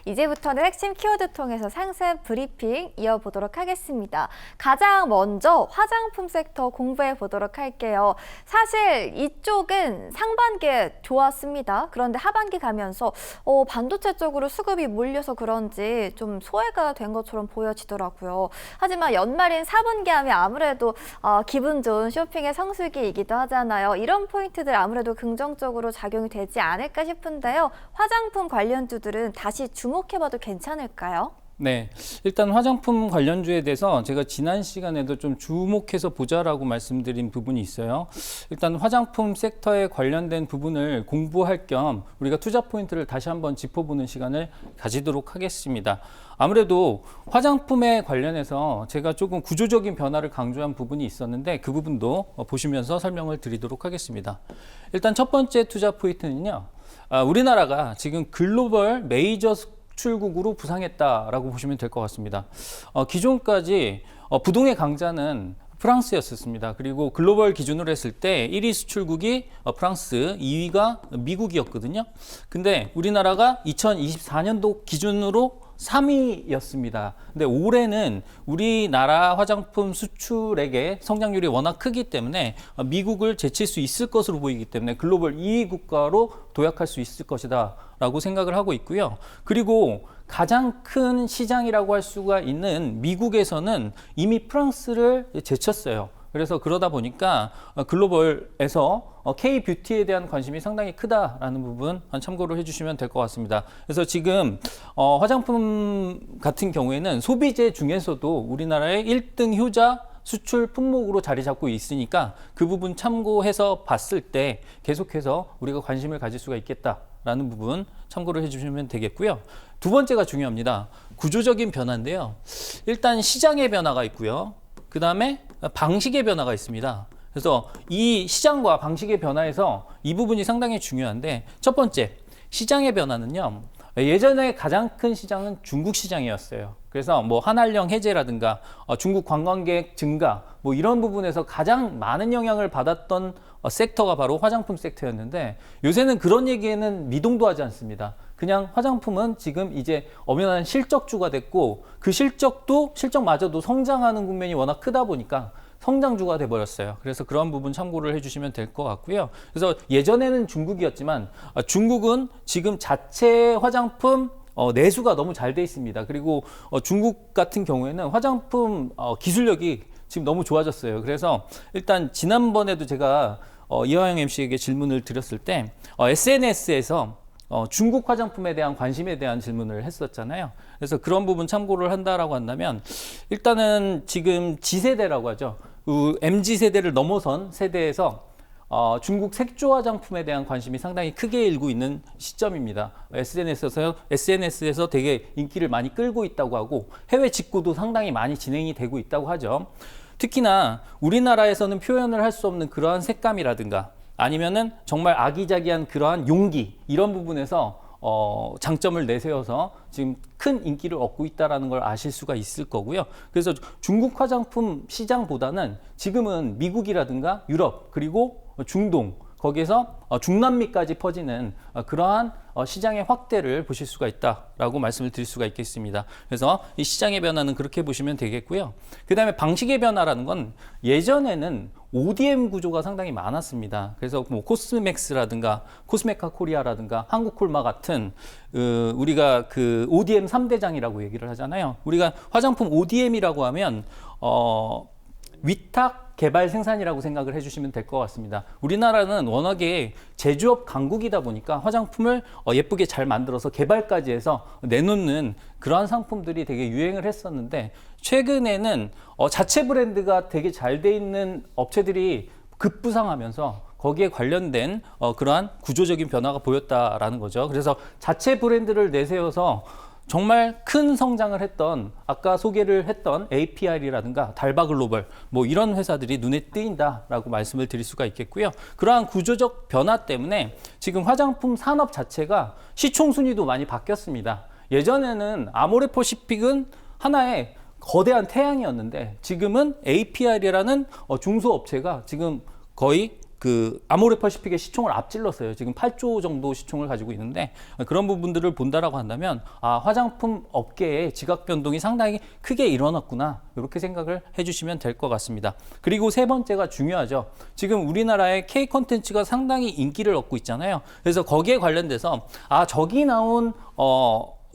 이제부터는 핵심 키워드 통해서 상세 브리핑 이어보도록 하겠습니다. 가장 먼저 화장품 섹터 공부해 보도록 할게요. 사실 이쪽은 상반기에 좋았습니다. 그런데 하반기 가면서 반도체 쪽으로 수급이 몰려서 그런지 좀 소외가 된 것처럼 보여지더라고요. 하지만 연말인 4분기 하면 아무래도 기분 좋은 쇼핑의 성수기이기도 하잖아요. 이런 포인트들 아무래도 긍정적으로 작용이 되지 않을까 싶은데요. 화장품 관련주들은 다시 주목해봐도 괜찮을까요? 네, 일단 화장품 관련주에 대해서 제가 지난 시간에도 좀 주목해서 보자라고 말씀드린 부분이 있어요. 일단 화장품 섹터에 관련된 부분을 공부할 겸 우리가 투자 포인트를 다시 한번 짚어보는 시간을 가지도록 하겠습니다. 아무래도 화장품에 관련해서 제가 조금 구조적인 변화를 강조한 부분이 있었는데 그 부분도 보시면서 설명을 드리도록 하겠습니다. 일단 첫 번째 투자 포인트는요. 우리나라가 지금 글로벌 메이저 수출국으로 부상했다라고 보시면 될 것 같습니다. 기존까지 부동의 강자는 프랑스였었습니다. 그리고 글로벌 기준으로 했을 때 1위 수출국이 프랑스, 2위가 미국이었거든요. 근데 우리나라가 2024년도 기준으로 3위였습니다. 근데 올해는 우리나라 화장품 수출액의 성장률이 워낙 크기 때문에 미국을 제칠 수 있을 것으로 보이기 때문에 글로벌 2위 국가로 도약할 수 있을 것이다 라고 생각을 하고 있고요. 그리고 가장 큰 시장이라고 할 수가 있는 미국에서는 이미 프랑스를 제쳤어요. 그래서 그러다 보니까 글로벌에서 K-뷰티에 대한 관심이 상당히 크다라는 부분 참고를 해주시면 될 것 같습니다. 그래서 지금 화장품 같은 경우에는 소비재 중에서도 우리나라의 1등 효자 수출 품목으로 자리 잡고 있으니까 그 부분 참고해서 봤을 때 계속해서 우리가 관심을 가질 수가 있겠다라는 부분 참고를 해주시면 되겠고요. 두 번째가 중요합니다. 구조적인 변화인데요. 일단 시장의 변화가 있고요. 그 다음에 방식의 변화가 있습니다. 그래서 이 시장과 방식의 변화에서 이 부분이 상당히 중요한데 첫 번째, 시장의 변화는요. 예전에 가장 큰 시장은 중국 시장이었어요. 그래서 뭐 한한령 해제라든가 중국 관광객 증가 뭐 이런 부분에서 가장 많은 영향을 받았던 섹터가 바로 화장품 섹터였는데 요새는 그런 얘기에는 미동도 하지 않습니다. 그냥 화장품은 지금 이제 엄연한 실적주가 됐고 그 실적마저도 성장하는 국면이 워낙 크다 보니까 성장주가 돼버렸어요. 그래서 그런 부분 참고를 해주시면 될 것 같고요. 그래서 예전에는 중국이었지만 중국은 지금 자체 화장품 내수가 너무 잘 돼 있습니다. 그리고 중국 같은 경우에는 화장품 기술력이 지금 너무 좋아졌어요. 그래서 일단 지난번에도 제가 이화영 MC에게 질문을 드렸을 때 SNS에서 중국 화장품에 대한 관심에 대한 질문을 했었잖아요. 그래서 그런 부분 참고를 한다라고 한다면 일단은 지금 G세대라고 하죠. MZ세대를 넘어선 세대에서 중국 색조 화장품에 대한 관심이 상당히 크게 일고 있는 시점입니다. SNS에서 되게 인기를 많이 끌고 있다고 하고 해외 직구도 상당히 많이 진행이 되고 있다고 하죠. 특히나 우리나라에서는 표현을 할 수 없는 그러한 색감이라든가 아니면은 정말 아기자기한 그러한 용기 이런 부분에서 장점을 내세워서 지금 큰 인기를 얻고 있다는 걸 아실 수가 있을 거고요. 그래서 중국 화장품 시장보다는 지금은 미국이라든가 유럽 그리고 중동 거기에서 중남미까지 퍼지는 그러한 시장의 확대를 보실 수가 있다라고 말씀을 드릴 수가 있겠습니다. 그래서 이 시장의 변화는 그렇게 보시면 되겠고요. 그 다음에 방식의 변화라는 건 예전에는 ODM 구조가 상당히 많았습니다. 그래서 뭐 코스맥스라든가 코스메카 코리아라든가 한국콜마 같은 우리가 그 ODM 3대장이라고 얘기를 하잖아요. 우리가 화장품 ODM이라고 하면 위탁 개발 생산이라고 생각을 해주시면 될 것 같습니다. 우리나라는 워낙에 제조업 강국이다 보니까 화장품을 예쁘게 잘 만들어서 개발까지 해서 내놓는 그러한 상품들이 되게 유행을 했었는데 최근에는 자체 브랜드가 되게 잘 돼 있는 업체들이 급부상하면서 거기에 관련된 그러한 구조적인 변화가 보였다라는 거죠. 그래서 자체 브랜드를 내세워서 정말 큰 성장을 했던 아까 소개를 했던 APR이라든가 달바글로벌 뭐 이런 회사들이 눈에 띄인다라고 말씀을 드릴 수가 있겠고요. 그러한 구조적 변화 때문에 지금 화장품 산업 자체가 시총 순위도 많이 바뀌었습니다. 예전에는 아모레퍼시픽은 하나의 거대한 태양이었는데 지금은 APR이라는 중소업체가 지금 거의 아모레퍼시픽의 시총을 앞질렀어요. 지금 8조 정도 시총을 가지고 있는데 그런 부분들을 본다라고 한다면 화장품 업계의 지각 변동이 상당히 크게 일어났구나 이렇게 생각을 해주시면 될 것 같습니다. 그리고 세 번째가 중요하죠. 지금 우리나라의 K 콘텐츠가 상당히 인기를 얻고 있잖아요. 그래서 거기에 관련돼서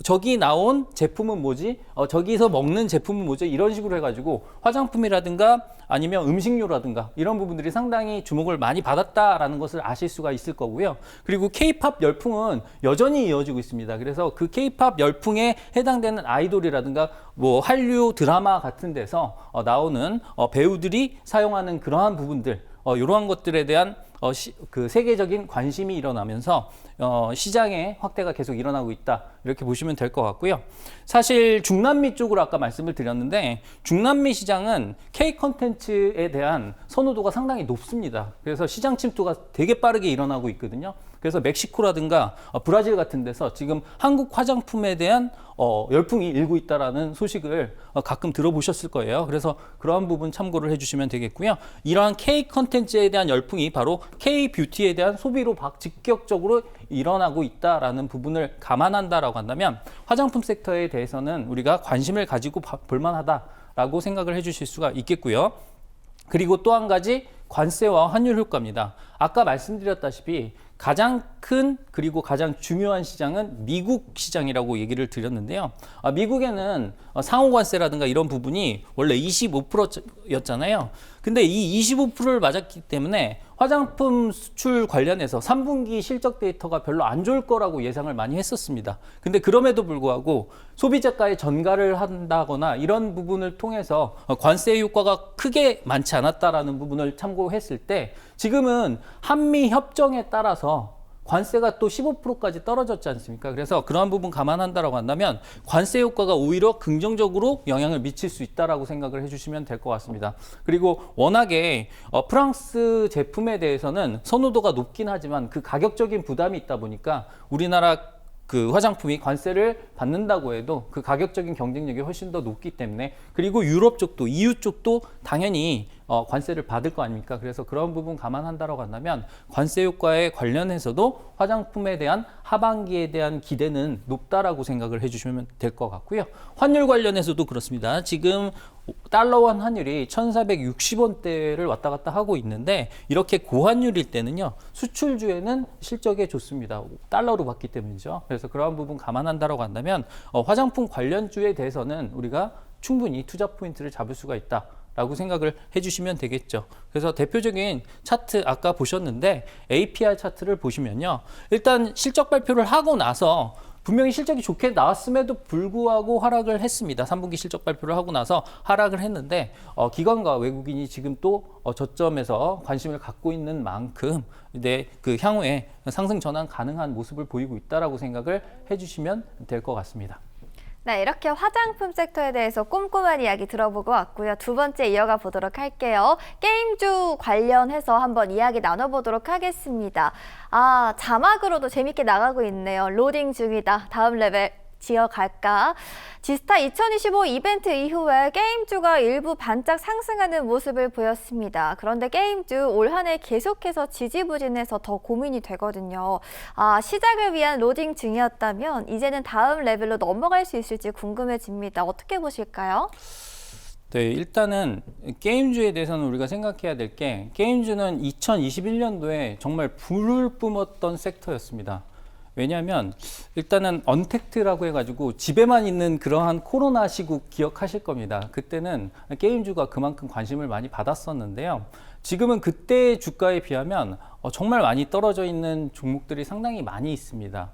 저기 나온 제품은 뭐지? 저기서 먹는 제품은 뭐지? 이런 식으로 해가지고 화장품이라든가 아니면 음식료라든가 이런 부분들이 상당히 주목을 많이 받았다라는 것을 아실 수가 있을 거고요. 그리고 K-팝 열풍은 여전히 이어지고 있습니다. 그래서 그 K-팝 열풍에 해당되는 아이돌이라든가 뭐 한류 드라마 같은 데서 나오는 배우들이 사용하는 그러한 부분들, 이러한 것들에 대한 그 세계적인 관심이 일어나면서 시장의 확대가 계속 일어나고 있다 이렇게 보시면 될 것 같고요. 사실 중남미 쪽으로 아까 말씀을 드렸는데 중남미 시장은 K 콘텐츠에 대한 선호도가 상당히 높습니다. 그래서 시장 침투가 되게 빠르게 일어나고 있거든요. 그래서 멕시코라든가 브라질 같은 데서 지금 한국 화장품에 대한 열풍이 일고 있다라는 소식을 가끔 들어보셨을 거예요. 그래서 그러한 부분 참고를 해주시면 되겠고요. 이러한 K 콘텐츠에 대한 열풍이 바로 K 뷰티에 대한 소비로 직격적으로 일어나고 있다라는 부분을 감안한다라고 한다면 화장품 섹터에 대해서는 우리가 관심을 가지고 볼만하다라고 생각을 해주실 수가 있겠고요. 그리고 또 한 가지 관세와 환율 효과입니다. 아까 말씀드렸다시피 가장 큰 그리고 가장 중요한 시장은 미국 시장이라고 얘기를 드렸는데요. 미국에는 상호관세라든가 이런 부분이 원래 25%였잖아요. 근데 이 25%를 맞았기 때문에 화장품 수출 관련해서 3분기 실적 데이터가 별로 안 좋을 거라고 예상을 많이 했었습니다. 근데 그럼에도 불구하고 소비자가에 전가를 한다거나 이런 부분을 통해서 관세 효과가 크게 많지 않았다라는 부분을 참고했을 때 지금은 한미 협정에 따라서 관세가 또 15%까지 떨어졌지 않습니까? 그래서 그러한 부분 감안한다라고 한다면 관세 효과가 오히려 긍정적으로 영향을 미칠 수 있다라고 생각을 해주시면 될 것 같습니다. 그리고 워낙에 프랑스 제품에 대해서는 선호도가 높긴 하지만 그 가격적인 부담이 있다 보니까 우리나라 그 화장품이 관세를 받는다고 해도 그 가격적인 경쟁력이 훨씬 더 높기 때문에 그리고 유럽 쪽도 EU 쪽도 당연히 관세를 받을 거 아닙니까? 그래서 그런 부분 감안한다라고 한다면 관세 효과에 관련해서도 화장품에 대한 하반기에 대한 기대는 높다라고 생각을 해주시면 될 것 같고요. 환율 관련해서도 그렇습니다. 지금 달러원 환율이 1,460원대를 왔다 갔다 하고 있는데 이렇게 고환율일 때는요 수출주에는 실적에 좋습니다. 달러로 받기 때문이죠. 그래서 그러한 부분 감안한다라고 한다면 화장품 관련주에 대해서는 우리가 충분히 투자 포인트를 잡을 수가 있다. 라고 생각을 해주시면 되겠죠. 그래서 대표적인 차트 아까 보셨는데 APR 차트를 보시면요. 일단 실적 발표를 하고 나서 분명히 실적이 좋게 나왔음에도 불구하고 하락을 했습니다. 3분기 실적 발표를 하고 나서 하락을 했는데 기관과 외국인이 지금 또 저점에서 관심을 갖고 있는 만큼 그 향후에 상승 전환 가능한 모습을 보이고 있다라고 생각을 해주시면 될 것 같습니다. 네, 이렇게 화장품 섹터에 대해서 꼼꼼한 이야기 들어보고 왔고요. 두 번째 이어가 보도록 할게요. 게임주 관련해서 한번 이야기 나눠보도록 하겠습니다. 자막으로도 재밌게 나가고 있네요. 로딩 중이다. 다음 레벨 지어갈까? 지스타 2025 이벤트 이후에 게임주가 일부 반짝 상승하는 모습을 보였습니다. 그런데 게임주 올 한 해 계속해서 지지부진해서 더 고민이 되거든요. 시작을 위한 로딩 중이었다면 이제는 다음 레벨로 넘어갈 수 있을지 궁금해집니다. 어떻게 보실까요? 네, 일단은 게임주에 대해서는 우리가 생각해야 될 게 게임주는 2021년도에 정말 불을 뿜었던 섹터였습니다. 왜냐하면 일단은 언택트라고 해가지고 집에만 있는 그러한 코로나 시국 기억하실 겁니다. 그때는 게임주가 그만큼 관심을 많이 받았었는데요. 지금은 그때의 주가에 비하면 정말 많이 떨어져 있는 종목들이 상당히 많이 있습니다.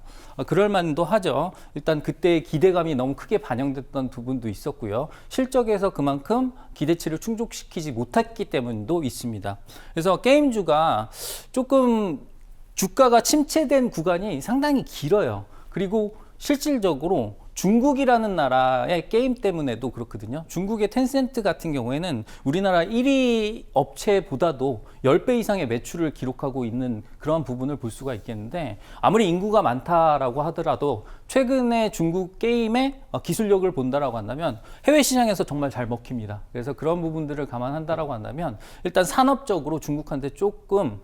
그럴 만도 하죠. 일단 그때의 기대감이 너무 크게 반영됐던 부분도 있었고요. 실적에서 그만큼 기대치를 충족시키지 못했기 때문도 있습니다. 그래서 게임주가 조금 주가가 침체된 구간이 상당히 길어요. 그리고 실질적으로 중국이라는 나라의 게임 때문에도 그렇거든요. 중국의 텐센트 같은 경우에는 우리나라 1위 업체보다도 10배 이상의 매출을 기록하고 있는 그런 부분을 볼 수가 있겠는데 아무리 인구가 많다라고 하더라도 최근에 중국 게임의 기술력을 본다라고 한다면 해외 시장에서 정말 잘 먹힙니다. 그래서 그런 부분들을 감안한다라고 한다면 일단 산업적으로 중국한테 조금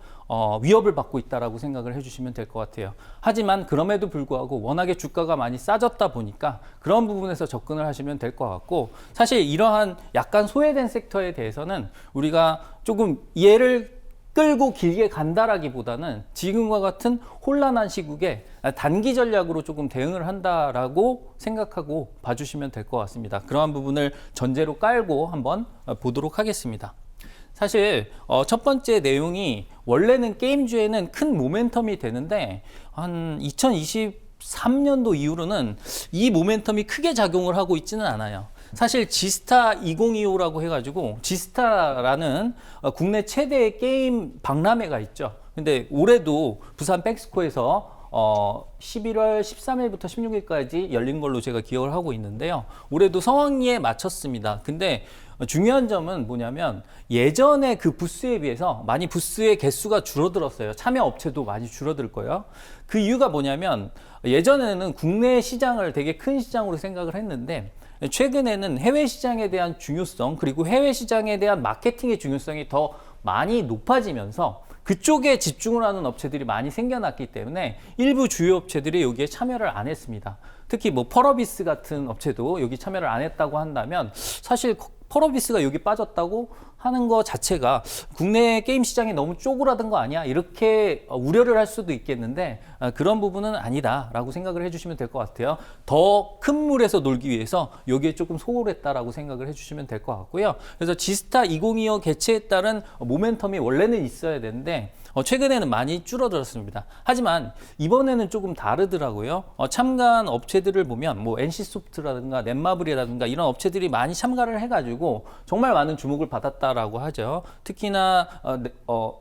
위협을 받고 있다라고 생각을 해주시면 될 것 같아요. 하지만 그럼에도 불구하고 워낙에 주가가 많이 싸졌다 보니까 그런 부분에서 접근을 하시면 될 것 같고, 사실 이러한 약간 소외된 섹터에 대해서는 우리가 조금 얘를 끌고 길게 간다라기보다는 지금과 같은 혼란한 시국에 단기 전략으로 조금 대응을 한다라고 생각하고 봐주시면 될 것 같습니다. 그러한 부분을 전제로 깔고 한번 보도록 하겠습니다. 사실 첫 번째 내용이 원래는 게임주에는 큰 모멘텀이 되는데 한 2023년도 이후로는 이 모멘텀이 크게 작용을 하고 있지는 않아요. 사실 지스타 2025라고 해가지고 지스타라는 국내 최대의 게임 박람회가 있죠. 근데 올해도 부산 백스코에서 11월 13일부터 16일까지 열린 걸로 제가 기억을 하고 있는데요. 올해도 성황리에 마쳤습니다. 근데 중요한 점은 뭐냐면 예전에 그 부스에 비해서 많이 부스의 개수가 줄어들었어요. 참여 업체도 많이 줄어들 거예요. 그 이유가 뭐냐면 예전에는 국내 시장을 되게 큰 시장으로 생각을 했는데 최근에는 해외 시장에 대한 중요성, 그리고 해외 시장에 대한 마케팅의 중요성이 더 많이 높아지면서 그쪽에 집중을 하는 업체들이 많이 생겨났기 때문에 일부 주요 업체들이 여기에 참여를 안 했습니다. 특히 뭐 펄어비스 같은 업체도 여기 참여를 안 했다고 한다면 사실 펄어비스가 여기 빠졌다고 하는 거 자체가 국내 게임 시장이 너무 쪼그라든 거 아니야? 이렇게 우려를 할 수도 있겠는데 그런 부분은 아니다라고 생각을 해주시면 될 것 같아요. 더 큰 물에서 놀기 위해서 여기에 조금 소홀했다라고 생각을 해주시면 될 것 같고요. 그래서 지스타 2025 개최에 따른 모멘텀이 원래는 있어야 되는데 최근에는 많이 줄어들었습니다. 하지만 이번에는 조금 다르더라고요. 참가한 업체들을 보면 뭐 NC소프트라든가 넷마블이라든가 이런 업체들이 많이 참가를 해가지고 정말 많은 주목을 받았다라고 하죠. 특히나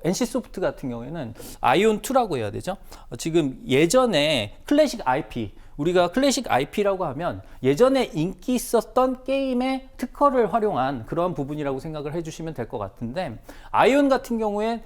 NC소프트 같은 경우에는 아이온2라고 해야 되죠. 지금 예전에 클래식 IP, 우리가 클래식 IP라고 하면 예전에 인기 있었던 게임의 특허를 활용한 그런 부분이라고 생각을 해주시면 될 것 같은데, 아이온 같은 경우에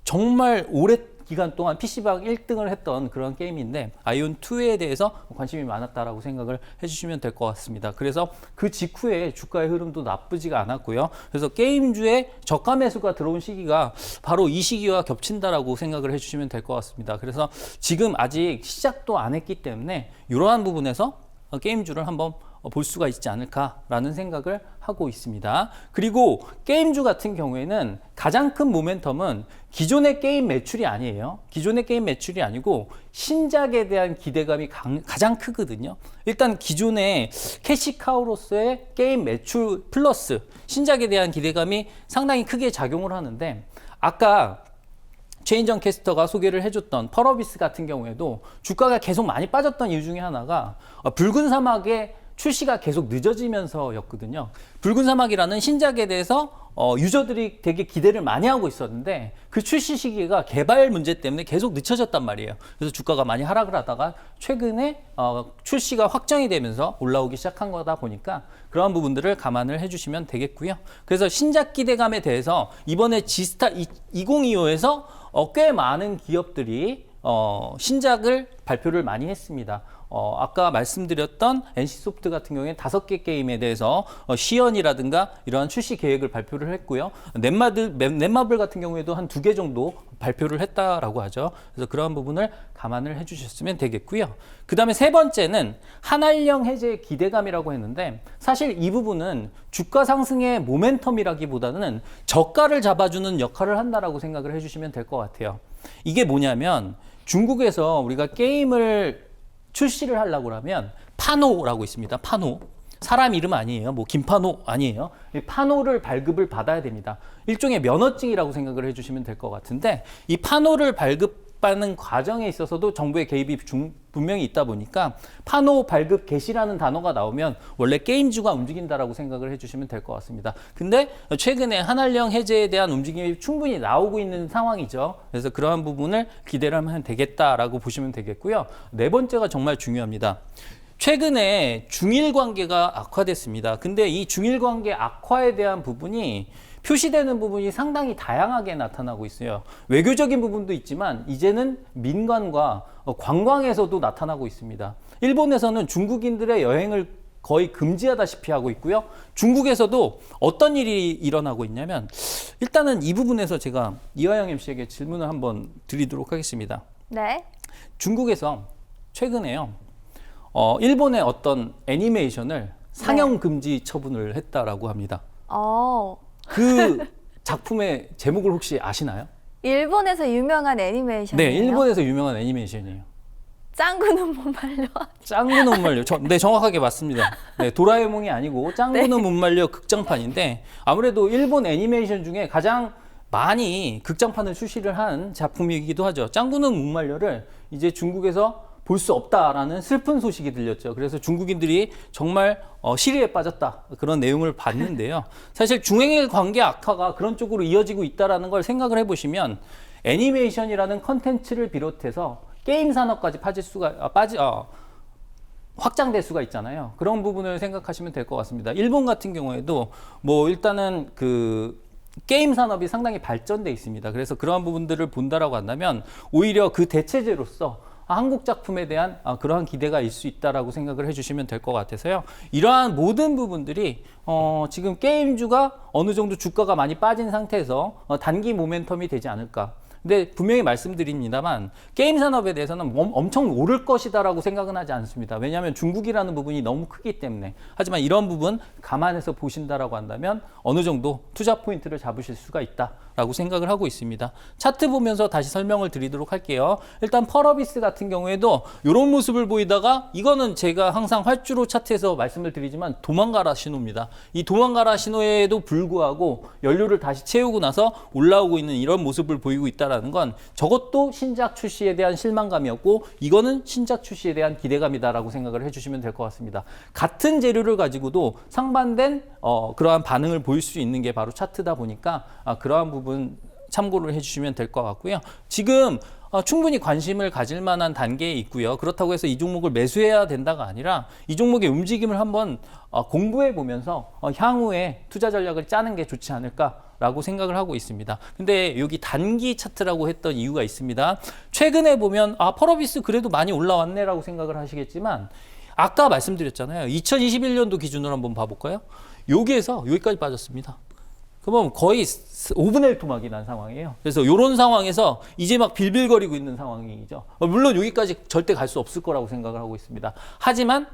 정말 오래 기간 동안 PC방 1등을 했던 그런 게임인데 아이온2에 대해서 관심이 많았다라고 생각을 해주시면 될 것 같습니다. 그래서 그 직후에 주가의 흐름도 나쁘지가 않았고요. 그래서 게임주에 저가 매수가 들어온 시기가 바로 이 시기와 겹친다라고 생각을 해주시면 될 것 같습니다. 그래서 지금 아직 시작도 안 했기 때문에 이러한 부분에서 게임주를 한번 볼 수가 있지 않을까라는 생각을 하고 있습니다. 그리고 게임주 같은 경우에는 가장 큰 모멘텀은 기존의 게임 매출이 아니에요. 기존의 게임 매출이 아니고 신작에 대한 기대감이 가장 크거든요. 일단 기존의 캐시카우로서의 게임 매출 플러스 신작에 대한 기대감이 상당히 크게 작용을 하는데, 아까 최인정 캐스터가 소개를 해줬던 펄어비스 같은 경우에도 주가가 계속 많이 빠졌던 이유 중에 하나가 붉은 사막의 출시가 계속 늦어지면서였거든요. 붉은 사막이라는 신작에 대해서 유저들이 되게 기대를 많이 하고 있었는데 그 출시 시기가 개발 문제 때문에 계속 늦춰졌단 말이에요. 그래서 주가가 많이 하락을 하다가 최근에 출시가 확정이 되면서 올라오기 시작한 거다 보니까 그런 부분들을 감안을 해주시면 되겠고요. 그래서 신작 기대감에 대해서 이번에 지스타 2025에서 꽤 많은 기업들이 신작을 발표를 많이 했습니다. 아까 말씀드렸던 NC소프트 같은 경우에 5개 게임에 대해서 시연이라든가 이러한 출시 계획을 발표를 했고요. 넷마블 같은 경우에도 한 2개 정도 발표를 했다라고 하죠. 그래서 그러한 부분을 감안을 해주셨으면 되겠고요. 그 다음에 세 번째는 한알령 해제의 기대감이라고 했는데, 사실 이 부분은 주가 상승의 모멘텀이라기보다는 저가를 잡아주는 역할을 한다라고 생각을 해주시면 될 것 같아요. 이게 뭐냐면 중국에서 우리가 게임을 출시를 하려고 하면 파노라고 있습니다. 파노. 사람 이름 아니에요. 뭐 김파노 아니에요. 파노를 발급을 받아야 됩니다. 일종의 면허증이라고 생각을 해주시면 될 것 같은데, 이 파노를 발급받는 과정에 있어서도 정부의 개입이 분명히 있다 보니까 파노 발급 개시라는 단어가 나오면 원래 게임주가 움직인다라고 생각을 해주시면 될 것 같습니다. 근데 최근에 한알령 해제에 대한 움직임이 충분히 나오고 있는 상황이죠. 그래서 그러한 부분을 기대를 하면 되겠다라고 보시면 되겠고요. 네 번째가 정말 중요합니다. 최근에 중일 관계가 악화됐습니다. 근데 이 중일 관계 악화에 대한 부분이 표시되는 부분이 상당히 다양하게 나타나고 있어요. 외교적인 부분도 있지만 이제는 민관과 관광에서도 나타나고 있습니다. 일본에서는 중국인들의 여행을 거의 금지하다시피 하고 있고요. 중국에서도 어떤 일이 일어나고 있냐면 일단은 이 부분에서 제가 이화영 MC에게 질문을 한번 드리도록 하겠습니다. 네. 중국에서 최근에요. 일본의 어떤 애니메이션을 상영 금지 처분을 했다라고 합니다. 그 작품의 제목을 혹시 아시나요? 일본에서 유명한 애니메이션이에요? 네, 일본에서 유명한 애니메이션이에요. 짱구는 못 말려. 짱구는 못 말려. 네, 정확하게 맞습니다. 네, 도라에몽이 아니고 짱구는 못 말려 극장판인데 아무래도 일본 애니메이션 중에 가장 많이 극장판을 출시를 한 작품이기도 하죠. 짱구는 못 말려를 이제 중국에서 볼 수 없다라는 슬픈 소식이 들렸죠. 그래서 중국인들이 정말 시리에 빠졌다 그런 내용을 봤는데요. 사실 중행일 관계 악화가 그런 쪽으로 이어지고 있다라는 걸 생각을 해보시면 애니메이션이라는 컨텐츠를 비롯해서 게임 산업까지 확장될 수가 있잖아요. 그런 부분을 생각하시면 될 것 같습니다. 일본 같은 경우에도 뭐 일단은 그 게임 산업이 상당히 발전돼 있습니다. 그래서 그러한 부분들을 본다라고 한다면 오히려 그 대체제로서 한국 작품에 대한 그러한 기대가 있을 수 있다라고 생각을 해주시면 될 것 같아서요. 이러한 모든 부분들이 지금 게임주가 어느 정도 주가가 많이 빠진 상태에서 단기 모멘텀이 되지 않을까. 근데 분명히 말씀드립니다만 게임 산업에 대해서는 엄청 오를 것이다라고 생각은 하지 않습니다. 왜냐하면 중국이라는 부분이 너무 크기 때문에. 하지만 이런 부분 감안해서 보신다라고 한다면 어느 정도 투자 포인트를 잡으실 수가 있다라고 생각을 하고 있습니다. 차트 보면서 다시 설명을 드리도록 할게요. 일단 펄어비스 같은 경우에도 이런 모습을 보이다가 이거는 제가 항상 활주로 차트에서 말씀을 드리지만 도망가라 신호입니다. 이 도망가라 신호에도 불구하고 연료를 다시 채우고 나서 올라오고 있는 이런 모습을 보이고 있다. 라는 건 저것도 신작 출시에 대한 실망감이었고 이거는 신작 출시에 대한 기대감이다라고 생각을 해주시면 될 것 같습니다. 같은 재료를 가지고도 상반된 그러한 반응을 보일 수 있는 게 바로 차트다 보니까 그러한 부분 참고를 해주시면 될 것 같고요. 지금 충분히 관심을 가질 만한 단계에 있고요. 그렇다고 해서 이 종목을 매수해야 된다가 아니라 이 종목의 움직임을 한번 공부해 보면서 향후에 투자 전략을 짜는 게 좋지 않을까라고 생각을 하고 있습니다. 근데 여기 단기 차트라고 했던 이유가 있습니다. 최근에 보면 펄어비스 그래도 많이 올라왔네라고 생각을 하시겠지만 아까 말씀드렸잖아요. 2021년도 기준으로 한번 봐볼까요? 여기에서 여기까지 빠졌습니다. 그러면 거의 5분의 1 토막이 난 상황이에요. 그래서 이런 상황에서 이제 막 빌빌거리고 있는 상황이죠. 물론 여기까지 절대 갈 수 없을 거라고 생각을 하고 있습니다. 하지만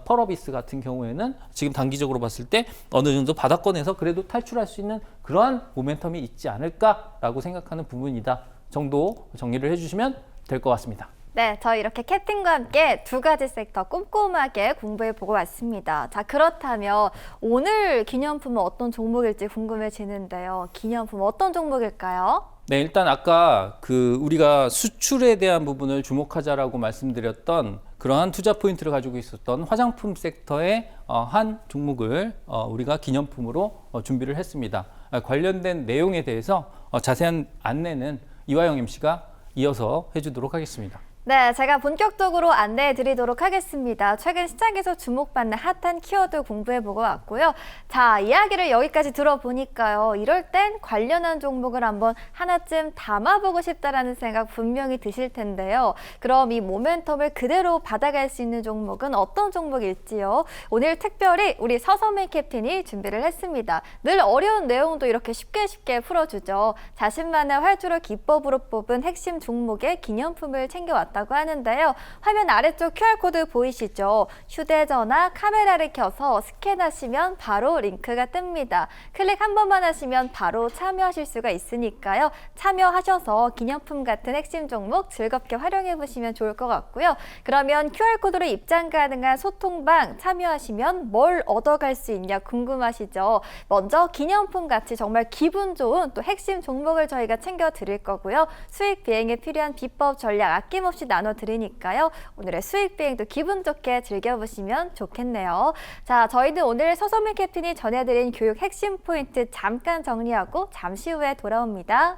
펄어비스 같은 경우에는 지금 단기적으로 봤을 때 어느 정도 바닥권에서 그래도 탈출할 수 있는 그러한 모멘텀이 있지 않을까라고 생각하는 부분이다 정도 정리를 해주시면 될 것 같습니다. 네, 저희 이렇게 캡틴과 함께 두 가지 섹터 꼼꼼하게 공부해 보고 왔습니다. 자, 그렇다면 오늘 기념품은 어떤 종목일지 궁금해지는데요. 기념품 어떤 종목일까요? 네, 일단 아까 우리가 수출에 대한 부분을 주목하자라고 말씀드렸던 그러한 투자 포인트를 가지고 있었던 화장품 섹터의 한 종목을 우리가 기념품으로 준비를 했습니다. 관련된 내용에 대해서 자세한 안내는 이화영 MC가 이어서 해주도록 하겠습니다. 네, 제가 본격적으로 안내해 드리도록 하겠습니다. 최근 시장에서 주목받는 핫한 키워드 공부해보고 왔고요. 자, 이야기를 여기까지 들어보니까요. 이럴 땐 관련한 종목을 한번 하나쯤 담아보고 싶다라는 생각 분명히 드실 텐데요. 그럼 이 모멘텀을 그대로 받아갈 수 있는 종목은 어떤 종목일지요? 오늘 특별히 우리 서선민 캡틴이 준비를 했습니다. 늘 어려운 내용도 이렇게 쉽게 풀어주죠. 자신만의 활주로 기법으로 뽑은 핵심 종목의 기념품을 챙겨왔다. 다고 하는데요. 화면 아래쪽 QR코드 보이시죠? 휴대전화 카메라를 켜서 스캔하시면 바로 링크가 뜹니다. 클릭 한 번만 하시면 바로 참여하실 수가 있으니까요. 참여하셔서 기념품 같은 핵심 종목 즐겁게 활용해 보시면 좋을 것 같고요. 그러면 QR코드로 입장 가능한 소통방 참여하시면 뭘 얻어갈 수 있냐 궁금하시죠? 먼저 기념품 같이 정말 기분 좋은 또 핵심 종목을 저희가 챙겨 드릴 거고요. 수익 비행에 필요한 비법 전략 아낌없이 나눠드리니까요. 오늘의 수익 비행도 기분 좋게 즐겨보시면 좋겠네요. 자, 저희는 오늘 서선민 캡틴이 전해드린 교육 핵심 포인트 잠깐 정리하고 잠시 후에 돌아옵니다.